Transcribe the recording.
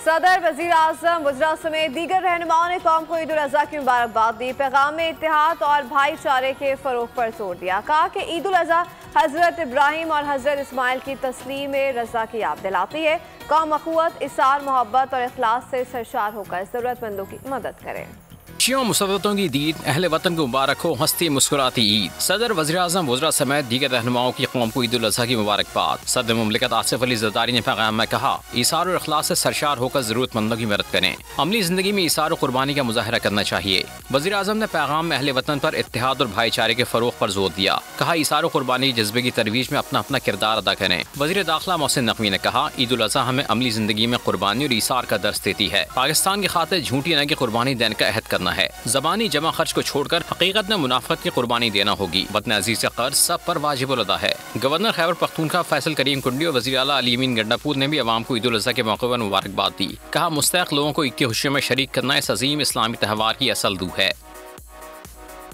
صدر وزیر اعظم وزراء سمیت دیگر رہنماؤں نے قوم کو عید الاضحیٰ کی مبارکباد دی۔ پیغام میں اتحاد اور بھائی چارے کے فروغ پر زور دیا۔ کہا کہ عید الاضحیٰ حضرت ابراہیم اور حضرت اسماعیل کی تسلیم رضا کی یاد دلاتی ہے۔ قوم اخوت، اثار، محبت اور اخلاص سے سرشار ہو کر ضرورت مندوں کی مدد کرے۔ خوشیوں مسرتوں کی عید، اہل وطن کو مبارک ہو، ہنستی مسکراتی عید۔ صدر وزیر اعظم وزراء سمیت دیگر رہنماؤں کی قوم کو عید الاضحیٰ کی مبارکباد۔ صدر مملکت آصف علی زرداری نے پیغام میں کہا، ایثار اور اخلاص سے سرشار ہو کر ضرورت مندوں کی مدد کریں۔ عملی زندگی میں ایثار و قربانی کا مظاہرہ کرنا چاہیے۔ وزیر اعظم نے پیغام میں اہل وطن پر اتحاد اور بھائی چارے کے فروغ پر زور دیا۔ کہا، ایثار و قربانی کے جذبے کی ترویج میں اپنا اپنا کردار ادا کریں۔ وزیر داخلہ محسن نقوی نے کہا، عید الاضحیٰ ہمیں عملی زندگی میں قربانی اور ایثار کا درس دیتی ہے۔ پاکستان کی خاطر جھوٹی نہ کی قربانی دینے کا عہد کرنا ہے۔ زبانی جمع خرچ کو چھوڑ کر حقیقت میں منافقت کی قربانی دینا ہوگی۔ وطن عزیز سے قرض سب پر واجب الادا ہے۔ گورنر خیبر پختونخوا فیصل کریم کنڈی اور وزیر اعلیٰ علی امین گنڈاپور نے بھی عوام کو عید الاضحیٰ کے موقع پر مبارکباد دی۔ کہا، مستحق لوگوں کو عید کی خوشیوں میں شریک کرنا اس عظیم اسلامی تہوار کی اصل روح ہے۔